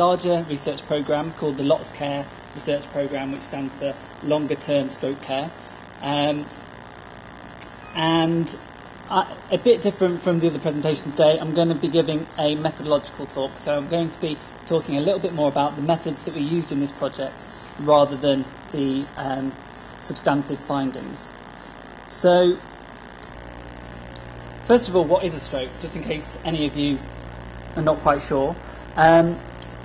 larger research programme called the Lots Care Research Programme, which stands for Longer Term Stroke Care. And a bit different from the other presentations today, I'm going to be giving a methodological talk. So I'm going to be talking a little bit more about the methods that we used in this project rather than the substantive findings. So, first of all, what is a stroke? Just in case any of you are not quite sure.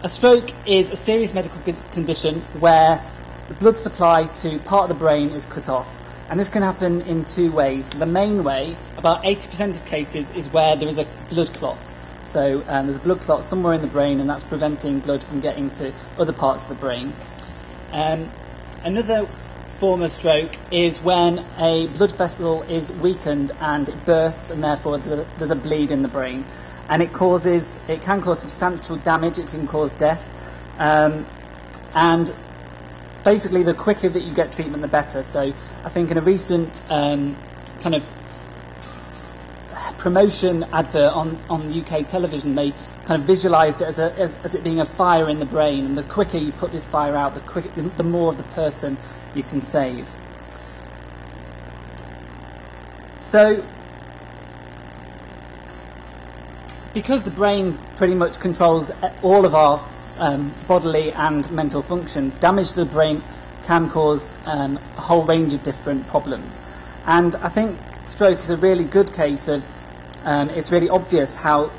A stroke is a serious medical condition where the blood supply to part of the brain is cut off. And this can happen in two ways. The main way, about 80% of cases, is where there is a blood clot. So there's a blood clot somewhere in the brain, and that's preventing blood from getting to other parts of the brain. Another form of stroke is when a blood vessel is weakened and it bursts, and therefore there's a bleed in the brain. And it can cause substantial damage, it can cause death. And basically, the quicker that you get treatment, the better. So I think in a recent kind of promotion advert on UK television, they kind of visualised it as it being a fire in the brain. And the quicker you put this fire out, the more of the person you can save. So, because the brain pretty much controls all of our bodily and mental functions, damage to the brain can cause a whole range of different problems. And I think stroke is a really good case of, it's really obvious how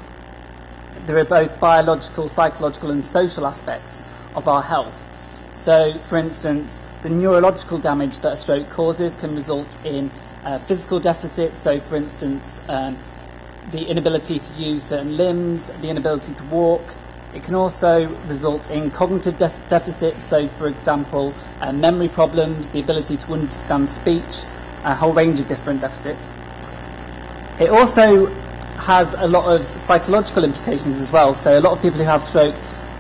there are both biological, psychological and social aspects of our health. So, for instance, the neurological damage that a stroke causes can result in physical deficits. So, for instance, the inability to use certain limbs, the inability to walk. It can also result in cognitive deficits, so for example, memory problems, the ability to understand speech, a whole range of different deficits. It also has a lot of psychological implications as well. So a lot of people who have stroke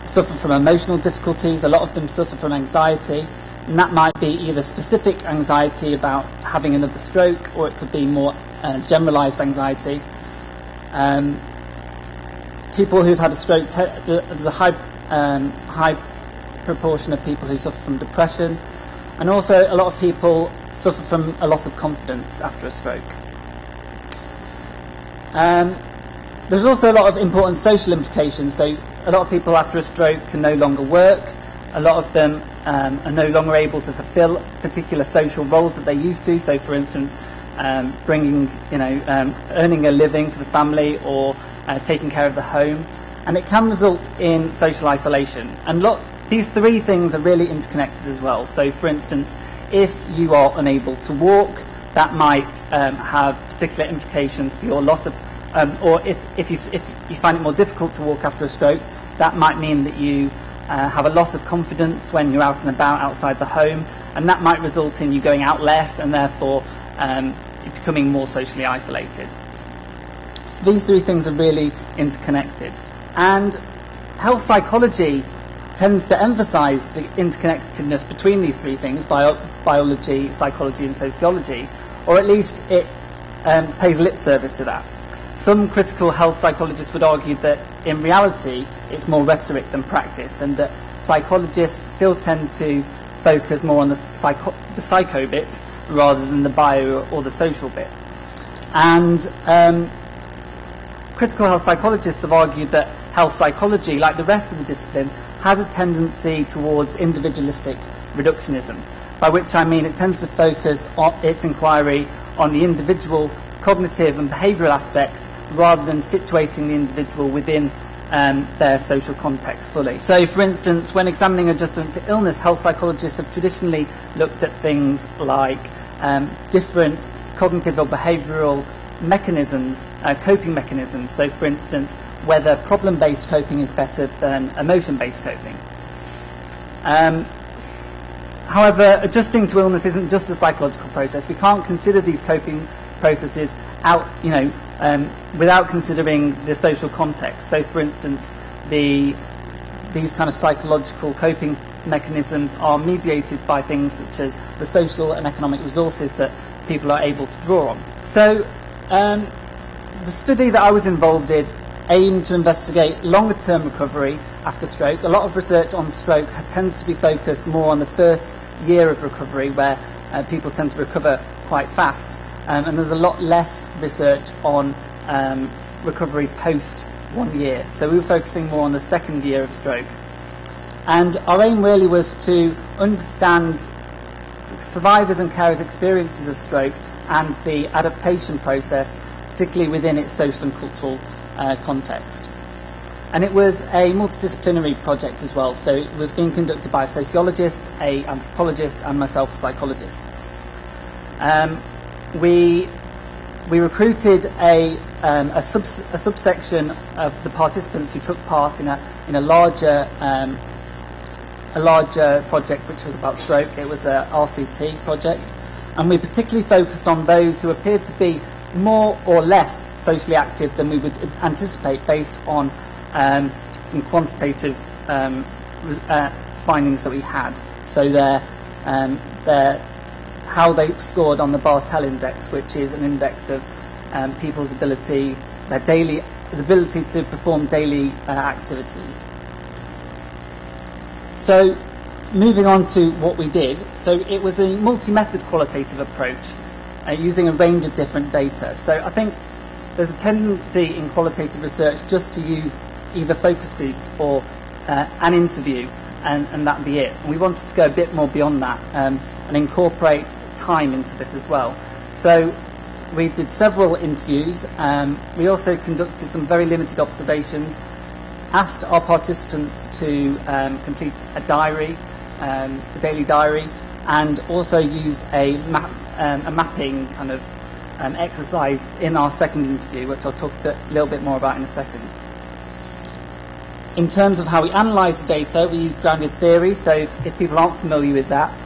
suffer from emotional difficulties, a lot of them suffer from anxiety, and that might be either specific anxiety about having another stroke, or it could be more generalised anxiety. People who've had a stroke, there's a high proportion of people who suffer from depression, and also a lot of people suffer from a loss of confidence after a stroke. There's also a lot of important social implications. So a lot of people after a stroke can no longer work. A lot of them are no longer able to fulfil particular social roles that they used to. So, for instance, earning a living for the family, or taking care of the home, and it can result in social isolation. And these three things are really interconnected as well. So, for instance, if you are unable to walk, that might have particular implications for your loss of, or if you find it more difficult to walk after a stroke, that might mean that you have a loss of confidence when you're out and about outside the home, and that might result in you going out less and therefore becoming more socially isolated. So these three things are really interconnected. And health psychology tends to emphasise the interconnectedness between these three things, biology, psychology and sociology, or at least it pays lip service to that. Some critical health psychologists would argue that in reality it's more rhetoric than practice, and that psychologists still tend to focus more on the psycho bit rather than the bio or the social bit. And critical health psychologists have argued that health psychology, like the rest of the discipline, has a tendency towards individualistic reductionism, by which I mean it tends to focus on its inquiry on the individual cognitive and behavioural aspects rather than situating the individual within their social context fully. So, for instance, when examining adjustment to illness, health psychologists have traditionally looked at things like different cognitive or behavioural mechanisms, coping mechanisms. So, for instance, whether problem-based coping is better than emotion-based coping. However, adjusting to illness isn't just a psychological process. We can't consider these coping processes without considering the social context. So, for instance, these kind of psychological coping mechanisms are mediated by things such as the social and economic resources that people are able to draw on. So, the study that I was involved in aimed to investigate longer-term recovery after stroke. A lot of research on stroke tends to be focused more on the first year of recovery, where people tend to recover quite fast, and there's a lot less research on recovery post 1 year. So we were focusing more on the second year of stroke. And our aim really was to understand survivors and carers' experiences of stroke and the adaptation process, particularly within its social and cultural context. And it was a multidisciplinary project as well, so it was being conducted by a sociologist, an anthropologist, and myself, a psychologist. We recruited a subsection of the participants who took part in a larger project which was about stroke. It was a RCT project, and we particularly focused on those who appeared to be more or less socially active than we would anticipate based on some quantitative findings that we had. So how they scored on the Bartel index, which is an index of people's ability, the ability to perform daily activities. So, moving on to what we did. So it was a multi-method qualitative approach, using a range of different data. So I think there's a tendency in qualitative research just to use either focus groups or an interview, and that be it. And we wanted to go a bit more beyond that and incorporate time into this as well. So we did several interviews. We also conducted some very limited observations, asked our participants to complete a diary, a daily diary, and also used a mapping kind of exercise in our second interview, which I'll talk a little bit more about in a second. In terms of how we analysed the data, we used grounded theory. So if people aren't familiar with that,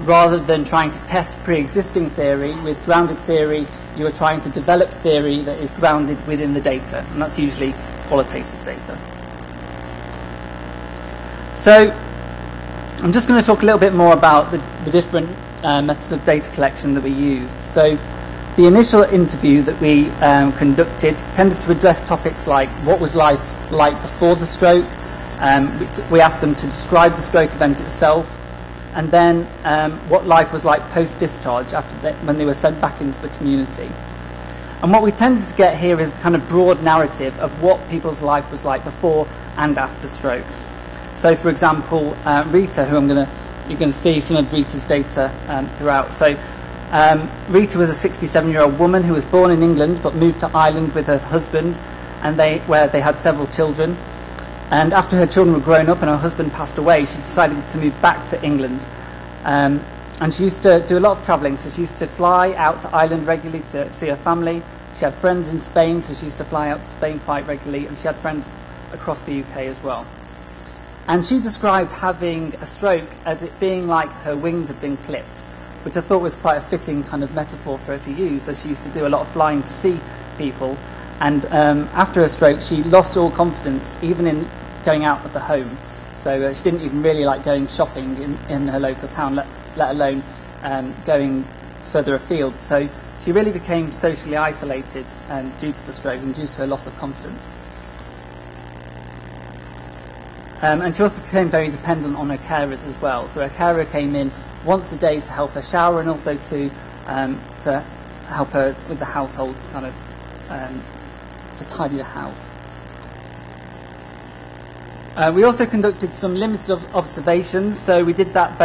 rather than trying to test pre-existing theory, with grounded theory you are trying to develop theory that is grounded within the data, and that's usually qualitative data. So I'm just going to talk a little bit more about the different methods of data collection that we used. So the initial interview that we conducted tended to address topics like what was life like before the stroke. We asked them to describe the stroke event itself, and then what life was like post-discharge when they were sent back into the community. And what we tended to get here is the kind of broad narrative of what people's life was like before and after stroke. So, for example, Rita, who you're going to see some of Rita's data throughout. So, Rita was a 67-year-old woman who was born in England but moved to Ireland with her husband, where they had several children. And after her children were grown up and her husband passed away, she decided to move back to England. And she used to do a lot of travelling, so she used to fly out to Ireland regularly to see her family. She had friends in Spain, so she used to fly out to Spain quite regularly, and she had friends across the UK as well. And she described having a stroke as it being like her wings had been clipped, which I thought was quite a fitting kind of metaphor for her to use, as she used to do a lot of flying to see people. And after her stroke, she lost all confidence, even in going out of the home. So she didn't even really like going shopping in her local town, let alone going further afield. So she really became socially isolated due to the stroke and due to her loss of confidence. And she also became very dependent on her carers as well. So her carer came in once a day to help her shower and also to help her with the household, kind of to tidy the house. We also conducted some limited observations. So we did that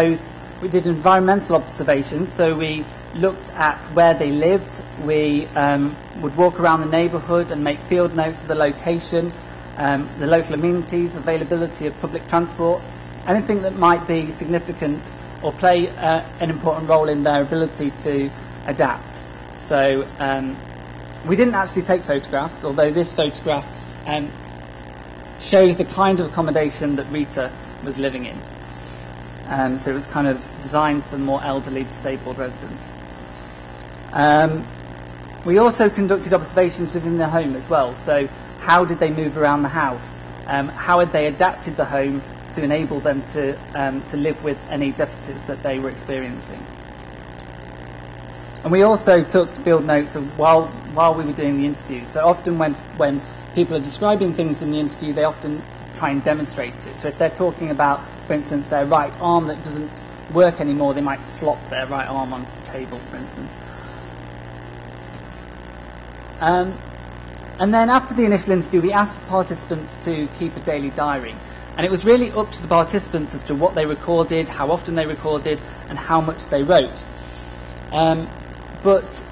we did environmental observations. So we looked at where they lived. We would walk around the neighbourhood and make field notes of the location, the local amenities, availability of public transport, anything that might be significant or play an important role in their ability to adapt. So we didn't actually take photographs, although this photograph shows the kind of accommodation that Rita was living in. So it was kind of designed for more elderly, disabled residents. We also conducted observations within the home as well. So how did they move around the house? How had they adapted the home to enable them to live with any deficits that they were experiencing? And we also took field notes of while we were doing the interview. So often when people are describing things in the interview, they often try and demonstrate it. So if they're talking about, for instance, their right arm that doesn't work anymore, they might flop their right arm onto the table, for instance. And then after the initial interview, we asked participants to keep a daily diary. And it was really up to the participants as to what they recorded, how often they recorded, and how much they wrote. But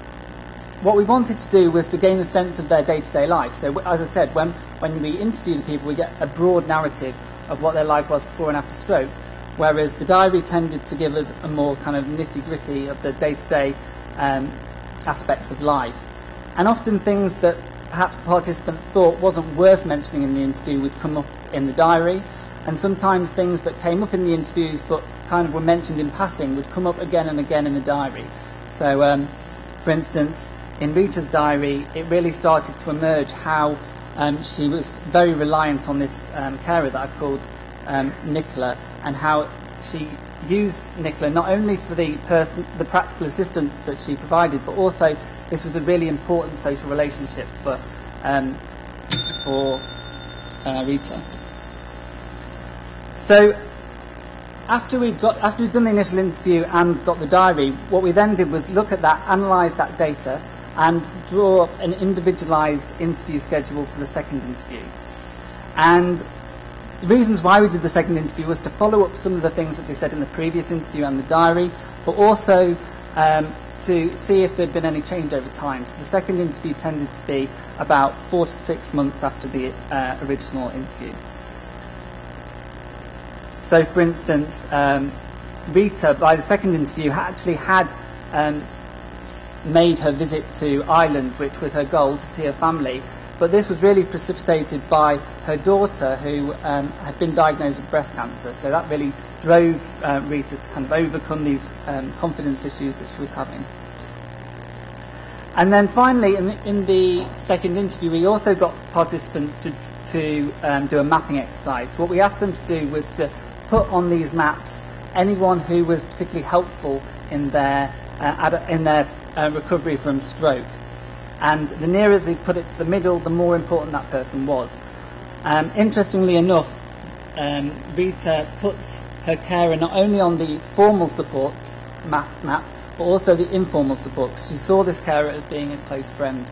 what we wanted to do was to gain a sense of their day-to-day life. So, as I said, when we interview the people, we get a broad narrative of what their life was before and after stroke, whereas the diary tended to give us a more kind of nitty-gritty of the day-to-day aspects of life. And often things that perhaps the participant thought wasn't worth mentioning in the interview would come up in the diary, and sometimes things that came up in the interviews but kind of were mentioned in passing would come up again and again in the diary. So, for instance, in Rita's diary, it really started to emerge how she was very reliant on this carer that I've called Nicola, and how she used Nicola not only for the practical assistance that she provided, but also this was a really important social relationship for Rita. So after we'd done the initial interview and got the diary, what we then did was look at that, analyse that data, and draw up an individualised interview schedule for the second interview. And the reasons why we did the second interview was to follow up some of the things that they said in the previous interview and the diary, but also to see if there'd been any change over time. So the second interview tended to be about 4 to 6 months after the original interview. So, for instance, Rita, by the second interview, actually had made her visit to Ireland, which was her goal, to see her family. But this was really precipitated by her daughter, who had been diagnosed with breast cancer. So that really drove Rita to kind of overcome these confidence issues that she was having. And then finally, in the second interview, we also got participants to do a mapping exercise. So what we asked them to do was to put on these maps anyone who was particularly helpful in their recovery from stroke. And the nearer they put it to the middle, the more important that person was. Interestingly enough, Rita puts her carer not only on the formal support map, but also the informal support, because she saw this carer as being a close friend.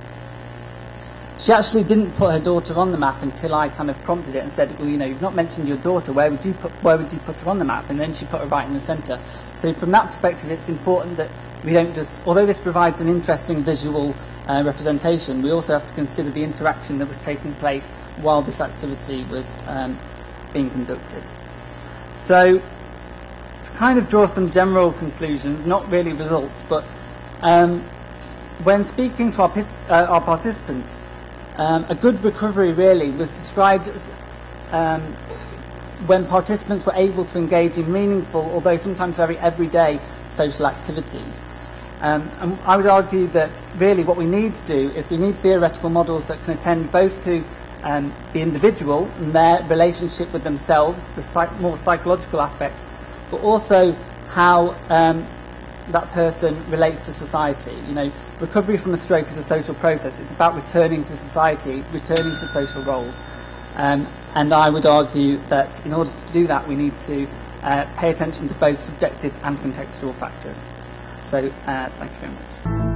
She actually didn't put her daughter on the map until I kind of prompted it and said, well, you know, you've not mentioned your daughter, where would you put her on the map? And then she put her right in the centre. So from that perspective, it's important that we don't just, although this provides an interesting visual representation, we also have to consider the interaction that was taking place while this activity was being conducted. So, to kind of draw some general conclusions, not really results, but when speaking to our participants, a good recovery really was described as when participants were able to engage in meaningful, although sometimes very everyday, social activities. And I would argue that really what we need to do is we need theoretical models that can attend both to the individual and their relationship with themselves, the more psychological aspects, but also how that person relates to society. You know, recovery from a stroke is a social process. It's about returning to society, returning to social roles. And I would argue that in order to do that, we need to pay attention to both subjective and contextual factors. So, thank you very much.